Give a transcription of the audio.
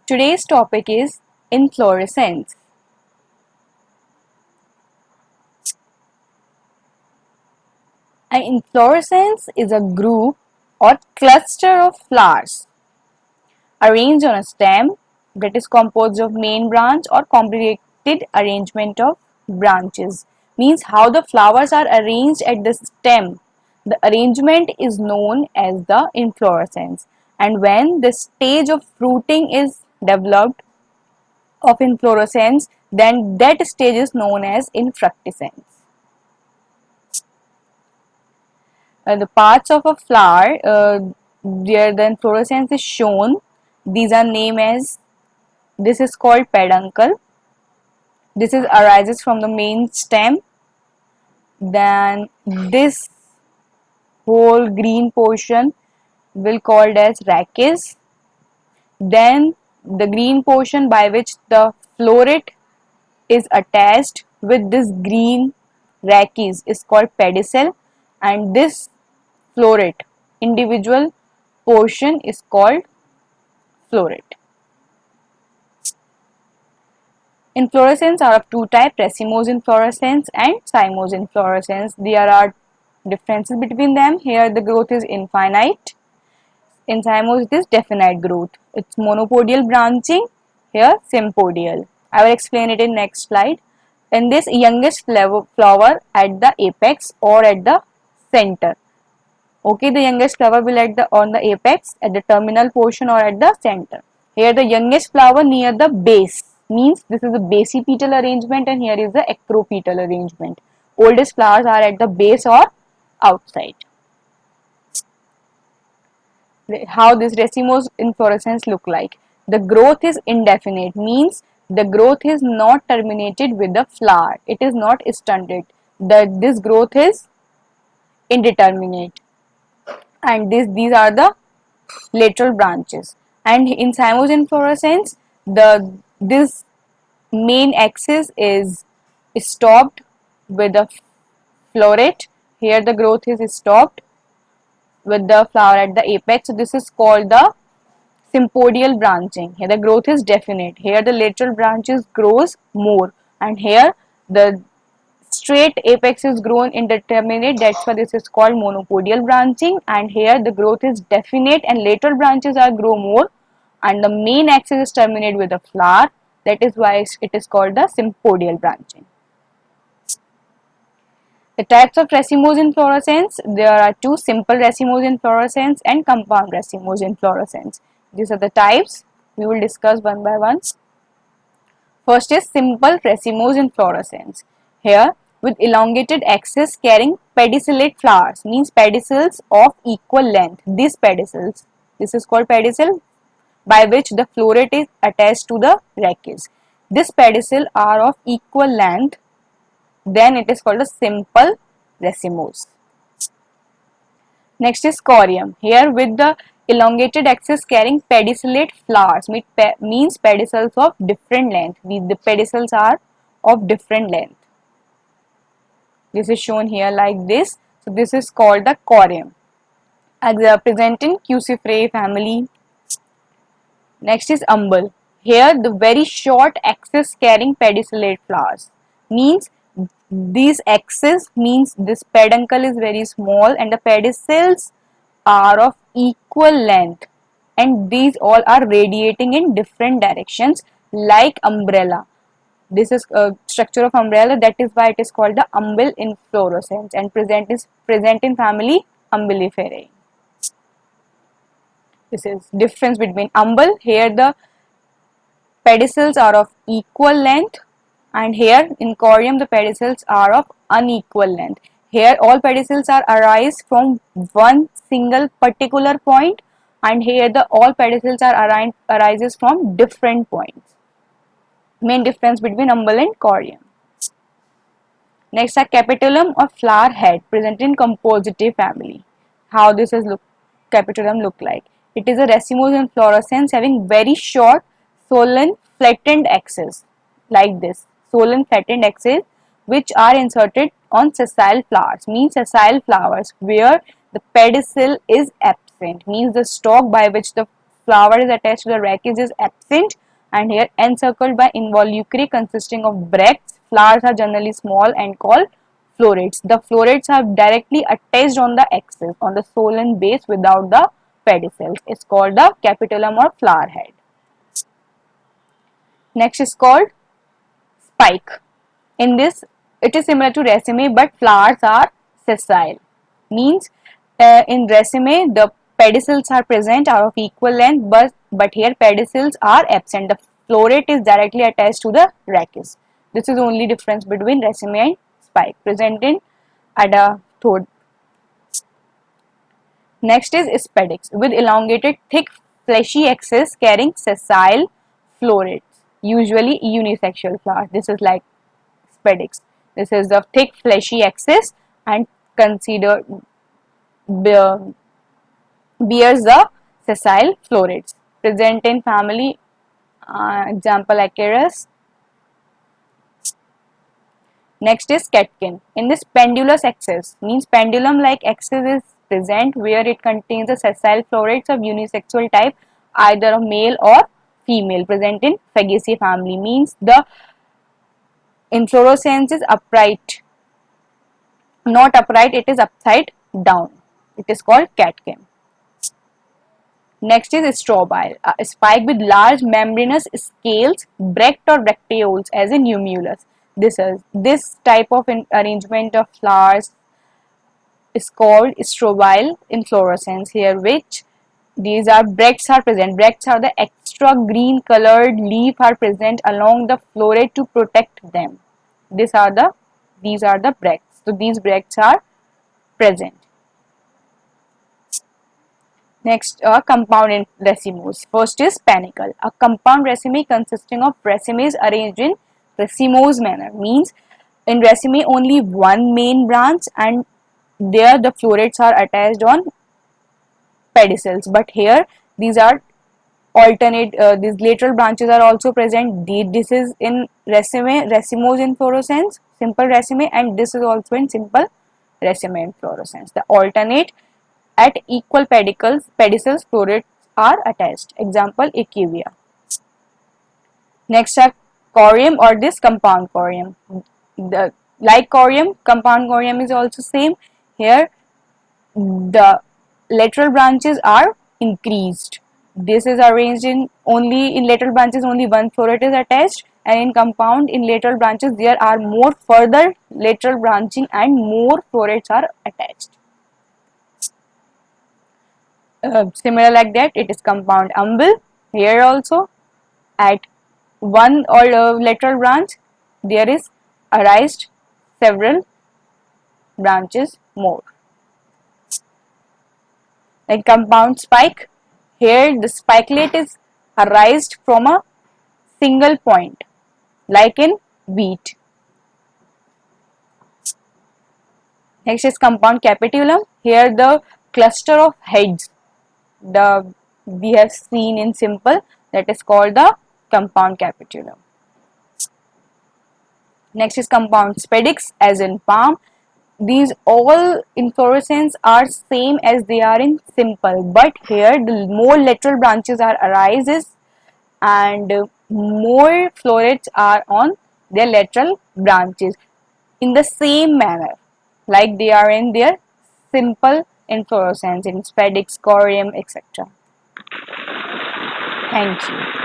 Today's topic is inflorescence. An inflorescence is a group or cluster of flowers arranged on a stem that is composed of main branch or complicated arrangement of branches. Means how the flowers are arranged at the stem. The arrangement is known as the inflorescence, and when the stage of fruiting is developed of inflorescence, then that stage is known as infructescence. The parts of a flower where the inflorescence is shown, these are named as, this is called peduncle. This is arises from the main stem. Then this whole green portion will called as rachis. Then the green portion by which the floret is attached with this green rachis is called pedicel, and this floret individual portion is called floret. Inflorescence are of two types, racemose inflorescence and cymose inflorescence. There are differences between them. Here the growth is infinite. In cymose it is definite growth. It's monopodial branching. Here sympodial. I will explain it in next slide. In this, youngest flower at the apex or at the center. Okay, the youngest flower will on the apex, at the terminal portion or at the center. Here the youngest flower near the base, means this is a basipetal arrangement, and here is the acropetal arrangement. Oldest flowers are at the base or outside. How this racemose inflorescence look like? The growth is indefinite, means the growth is not terminated with the flower. It is not stunted. This growth is indeterminate, and these are the lateral branches. And in cymose inflorescence, this main axis is stopped with the floret. Here the growth is stopped with the flower at the apex, so this is called the sympodial branching. Here the growth is definite. Here the lateral branches grows more, and here the straight apex is grown indeterminate. That's why this is called monopodial branching. And here the growth is definite and lateral branches are grow more, and the main axis is terminate with a flower. That is why it is called the sympodial branching. The types of racemose inflorescence, there are two: simple racemose inflorescence and compound racemose inflorescence. These are the types. We will discuss one by one. First is simple racemose inflorescence. Here, with elongated axis carrying pedicellate flowers, means pedicels of equal length. These pedicels, this is called pedicel, by which the floret is attached to the rachis. This pedicel are of equal length, then it is called a simple racemose. Next is corium. Here, with the elongated axis carrying pedicellate flowers, means pedicels of different length. The pedicels are of different length. This is shown here like this. So this is called the corium. Present in Cruciferae family. Next is umbel. Here the very short axis carrying pedicellate flowers, means these axis, means this peduncle is very small and the pedicels are of equal length, and these all are radiating in different directions like umbrella. This is a structure of umbrella, that is why it is called the umbel inflorescence, and present in family Umbelliferae. This is difference between umbel. Here the pedicels are of equal length, and here in corium the pedicels are of unequal length. Here all pedicels are arise from one single particular point, and here the all pedicels are arises from different points. Main difference between umbel and corium. Next are capitulum or flower head, present in compositae family. How this is capitulum look like? It is a racemose inflorescence having very short swollen flattened axis like this. Swollen flattened axis which are inserted on sessile flowers, means sessile flowers where the pedicel is absent, means the stalk by which the flower is attached to the rachis is absent, and here encircled by involucre consisting of bracts. Flowers are generally small and called florets. The florets are directly attached on the axis, on the solen base without the pedicels. It's called the capitulum or flower head. Next is called spike. In this, it is similar to raceme, but flowers are sessile. Means in raceme, the pedicels are present, are of equal length, but here pedicels are absent. The floret is directly attached to the rachis. This is only difference between raceme and spike, present in adaphthode. Next is spadix, with elongated, thick, fleshy axis carrying sessile florets, usually unisexual flowers. This is like spadix. This is the thick, fleshy axis and considered bears the sessile florets. Present in family, example Acarus. Next is catkin. In this pendulous axis, means pendulum-like axis is present where it contains the sessile florets of unisexual type, either of male or female, present in Fagaceae family. Means the inflorescence is upright, not upright, it is upside down. It is called catkin. Next is strobile, a spike with large membranous scales, bract or bracteoles as in humulus. This type of arrangement of flowers is called strobile inflorescence, here which these are bracts are present. Bracts are the extra green colored leaf are present along the floret to protect them. These are the bracts. So these bracts are present. Next, compound in racemose. First is panicle. A compound raceme consisting of racemes arranged in racemose manner. Means in raceme only one main branch and there the florets are attached on pedicels. But here these are alternate. These lateral branches are also present. This is in racemose inflorescence, simple raceme, and this is also in simple raceme inflorescence. The alternate at equal pedicels florets are attached. Example Echevia. Next are corium or this compound corium. Like corium, compound corium is also same. Here the lateral branches are increased. This is arranged in lateral branches only one floret is attached, and in compound in lateral branches there are more further lateral branching and more florets are attached. Similar like that, it is compound umbel. Here also at one or lateral branch there is arised several branches more. Like compound spike, here the spikelet is arised from a single point like in wheat. Next is compound capitulum. Here the cluster of heads we have seen in simple, that is called the compound capitulum. Next is compound spadix as in palm. These all inflorescence are same as they are in simple, but here the more lateral branches are arises and more florets are on their lateral branches in the same manner like they are in their simple inflorescence in spadix, corium, etc. Thank you.